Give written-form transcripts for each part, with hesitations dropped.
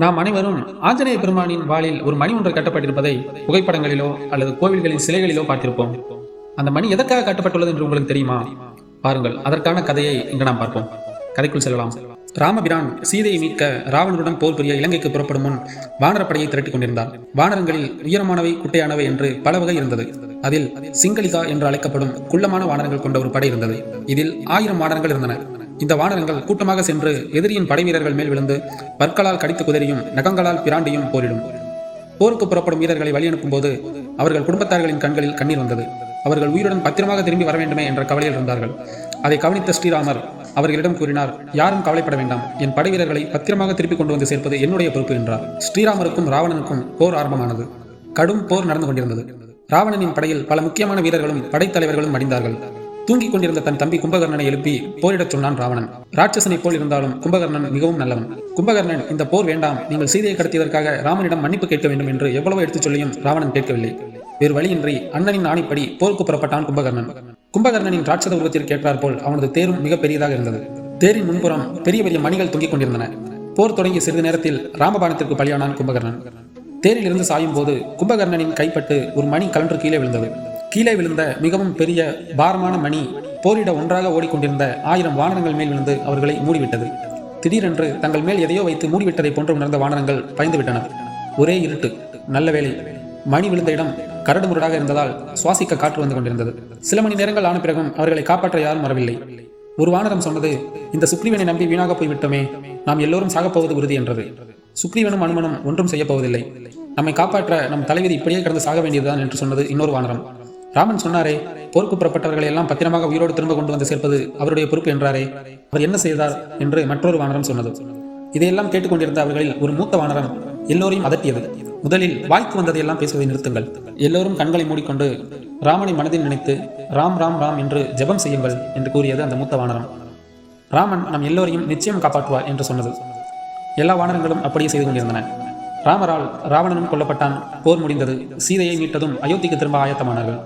நாம் அனைவரும் ஆஞ்சநேய பெருமானின் வாளில் ஒரு மணி ஒன்று கட்டப்பட்டிருப்பதை புகைப்படங்களிலோ அல்லது கோவில்களின் சிலைகளிலோ பார்த்திருப்போம். அந்த மணி எதற்காக கட்டப்பட்டுள்ளது என்று உங்களுக்கு தெரியுமா? பாருங்கள், அதற்கான கதையை இன்று நாம் பார்ப்போம். கதைக்குள் செல்லலாம். ராமபிரான் சீதையை மீட்க ராவணனுடன் போர் புரிய இலங்கைக்கு புறப்படும் முன் வானரப்படையை திரட்டிக் கொண்டிருந்தார். வானரங்களில் உயரமானவை குட்டையானவை என்று பல வகை இருந்தது. அதில் சிங்களிகா என்று அழைக்கப்படும் குள்ளமான வானரங்கள் கொண்ட ஒரு படை இருந்தது. இதில் 1000 வானரங்கள் இருந்தன. இந்த வானரங்கள் கூட்டமாக சென்று எதிரியின் படை வீரர்கள் மேல் விழுந்து பற்களால் கடித்து குதிரையும் நகங்களால் பிராண்டியும் போரிடும். போருக்கு புறப்படும் வீரர்களை வழி அனுப்பும் போது அவர்கள் குடும்பத்தார்களின் கண்களில் கண்ணீர் வந்தது. அவர்கள் உயிருடன் பத்திரமாக திரும்பி வர வேண்டுமே என்ற கவலையில் இருந்தார்கள். அதை கவனித்த ஸ்ரீராமர் அவர்களிடம் கூறினார், யாரும் கவலைப்பட வேண்டாம், என் படை வீரர்களை பத்திரமாக திருப்பி கொண்டு வந்து சேர்ப்பது என்னுடைய பொறுப்பு என்றார். ஸ்ரீராமருக்கும் ராவணனுக்கும் போர் ஆரம்பமானது. கடும் போர் நடந்து கொண்டிருந்தது. ராவணனின் படையில் பல முக்கியமான வீரர்களும் படைத்தலைவர்களும் மடிந்தார்கள். தூங்கிக் கொண்டிருந்த தன் தம்பி கும்பகர்ணனை எழுப்பி போரிடச் சொன்னான் ராவணன். ராட்சசனை போல் இருந்தாலும் கும்பகர்ணன் மிகவும் நல்லவன். கும்பகர்ணன், இந்த போர் வேண்டாம், நீங்கள் சீதையை கடத்தியதற்காக ராமனிடம் மன்னிப்பு கேட்க வேண்டும் என்று எவ்வளவு எடுத்துச் சொல்லியும் ராவணன் கேட்கவில்லை. வேறு வழியின்றி அண்ணனின் ஆணைப்படி போருக்கு புறப்பட்டான் கும்பகர்ணன். கும்பகர்ணனின் ராட்சத உருவத்திற்கு ஏற்றார் போல் அவனது தேரும் மிக பெரியதாக இருந்தது. தேரின் முன்புறம் பெரிய பெரிய மணிகள் தொங்கிக் கொண்டிருந்தன. போர் தொடங்கிய சிறிது நேரத்தில் ராமபாணத்திற்கு பலியானான் கும்பகர்ணன். தேரில் இருந்து சாயும் போது கும்பகர்ணனின் கைப்பட்டு ஒரு மணி கலன்று கீழே விழுந்தது. கீழே விழுந்த மிகவும் பெரிய பாரமான மணி போரிட ஒன்றாக ஓடிக்கொண்டிருந்த 1000 வானரங்கள் மேல் விழுந்து அவர்களை மூடிவிட்டது. திடீரென்று தங்கள் மேல் எதையோ வைத்து மூடிவிட்டதை போன்று உணர்ந்த வானரங்கள் பயந்துவிட்டனர். ஒரே இருட்டு. நல்ல வேளை, மணி விழுந்த இடம் கரடு முரடாக இருந்ததால் சுவாசிக்க காற்று வந்து கொண்டிருந்தது. சில மணி நேரங்கள் ஆன பிறகும் அவர்களை காப்பாற்ற யாரும் வரவில்லை. ஒரு வானரம் சொன்னது, இந்த சுக்ரீவனை நம்பி வீணாக போய்விட்டோமே, நாம் எல்லோரும் சாகப்போவது உறுதி என்றது. சுக்ரீவனும் அனுமனும் ஒன்றும் செய்ய போவதில்லை, நம்மை காப்பாற்ற நம் தலைவிதி இப்படியே கிடந்து சாக வேண்டியதுதான் என்று சொன்னது இன்னொரு வானரம். ராமன் சொன்னாரே, போருக்கு புறப்பட்டவர்களை எல்லாம் பத்திரமாக உயிரோடு திரும்ப கொண்டு வந்து சேர்ப்பது அவருடைய பொறுப்பு என்றாரே, அவர் என்ன செய்தார் என்று மற்றொரு வானரம் சொன்னது. இதையெல்லாம் கேட்டுக்கொண்டிருந்த அவர்களில் ஒரு மூத்த வானரம் எல்லோரையும் அதட்டியது. முதலில் வாய்க்கு வந்ததையெல்லாம் பேசுவதை நிறுத்துங்கள். எல்லோரும் கண்களை மூடிக்கொண்டு ராமனை மனதில் நினைத்து ராம் ராம் ராம் என்று ஜெபம் செய்யுங்கள் என்று கூறியது அந்த மூத்த வானரம். ராமன் நம் எல்லோரையும் நிச்சயம் காப்பாற்றுவார் என்று சொன்னது. எல்லா வானரங்களும் அப்படியே செய்து கொண்டிருந்தன. ராமரால் ராவணனும் கொல்லப்பட்டான். போர் முடிந்தது. சீதையை மீட்டதும் அயோத்திக்கு திரும்ப ஆயத்தமானார்கள்.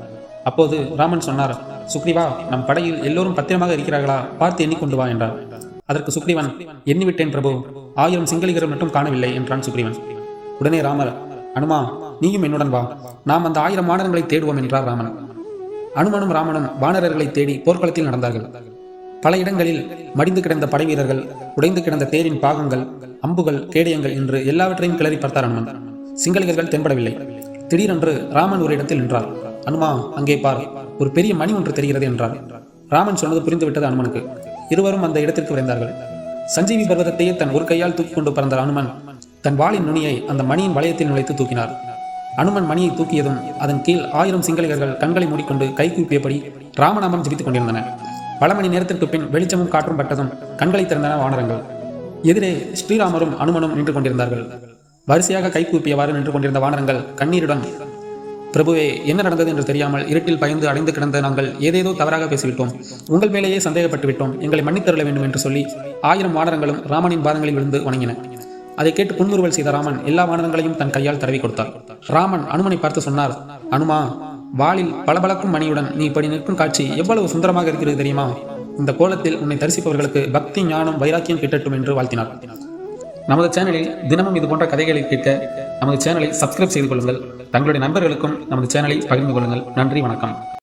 அப்போது ராமன் சொன்னார், சுக்ரீவா, நம் படையில் எல்லோரும் பத்திரமாக இருக்கிறார்களா, பார்த்து எண்ணிக்கொண்டு வா என்றார். அதற்கு சுக்ரீவன், எண்ணிவிட்டேன் பிரபு, 1000 சிங்களிகர்கள் மட்டும் காணவில்லை என்றான் சுக்ரீவன். உடனே ராமர், அனுமா, நீயும் என்னுடன் வா, நாம் அந்த 1000 வானரங்களை தேடுவோம் என்றார் ராமன். அனுமனும் ராமனும் வானரர்களை தேடி போர்க்களத்தில் நடந்தார்கள். பல இடங்களில் மடிந்து கிடந்த படை வீரர்கள், உடைந்து கிடந்த தேரின் பாகங்கள், அம்புகள், கேடயங்கள் என்று எல்லாவற்றையும் கிளறி பார்த்தார் அனுமன். சிங்களிகர்கள் தென்படவில்லை. திடீரென்று ராமன் ஒரு இடத்தில் நின்றார். அனுமா, அங்கே பார், ஒரு பெரிய மணி ஒன்று தெரிகிறது என்றார். ராமன் சொன்னது புரிந்துவிட்டது அனுமனுக்கு. இருவரும் அந்த இடத்திற்கு விரைந்தார்கள். சஞ்சீவி பர்வதத்தையே தன் ஒரு கையால் தூக்கி கொண்டு பறந்த அனுமன் தன் வாளின் நுனியை அந்த மணியின் வளையத்தில் நுழைத்து தூக்கினார். அனுமன் மணியை தூக்கியதும் அதன் கீழ் 1000 சிங்களிகர்கள் கண்களை மூடிக்கொண்டு கைகூப்பியபடி ராமநாமம் ஜபித்துக் கொண்டிருந்தன. பல மணி நேரத்திற்கு பின் வெளிச்சமும் காற்றும் பட்டதும் கண்களை திறந்தன வானரங்கள். எதிரே ஸ்ரீராமரும் அனுமனும் நின்று கொண்டிருந்தார்கள். வரிசையாக கைகூப்பியவாறு நின்று கொண்டிருந்த வானரங்கள் கண்ணீருடன், பிரபுவே, என்ன நடந்தது என்று தெரியாமல் இருட்டில் பயந்து அடைந்து கிடந்த நாங்கள் ஏதேதோ தவறாக பேசிவிட்டோம், உங்கள் மேலேயே சந்தேகப்பட்டு விட்டோம், எங்களை மன்னித்தருள வேண்டும் என்று சொல்லி 1000 வானரங்களும் ராமனின் பாதங்களில் விழுந்து வணங்கின. அதை கேட்டு புன்முறுவல் செய்த ராமன் எல்லா வானரங்களையும் தன் கையால் தடவி கொடுத்தார். ராமன் அனுமனை பார்த்து சொன்னார், அனுமா, வாளில் பளபளக்கும் மணியுடன் நீ இப்படி நிற்கும் காட்சி எவ்வளவு சுந்தரமாக இருக்கிறது தெரியுமா? இந்த கோலத்தில் உன்னை தரிசிப்பவர்களுக்கு பக்தி, ஞானம், வைராக்கியம் கிட்டட்டும் என்று வாழ்த்தினார். நமது சேனலில் தினமும் இது போன்ற கதைகளை கேட்க நமது சேனலை சப்ஸ்கிரைப் செய்து கொள்ளுங்கள். தங்களுடைய நண்பர்களுக்கும் நமது சேனலை பகிர்ந்து கொள்ளுங்கள். நன்றி, வணக்கம்.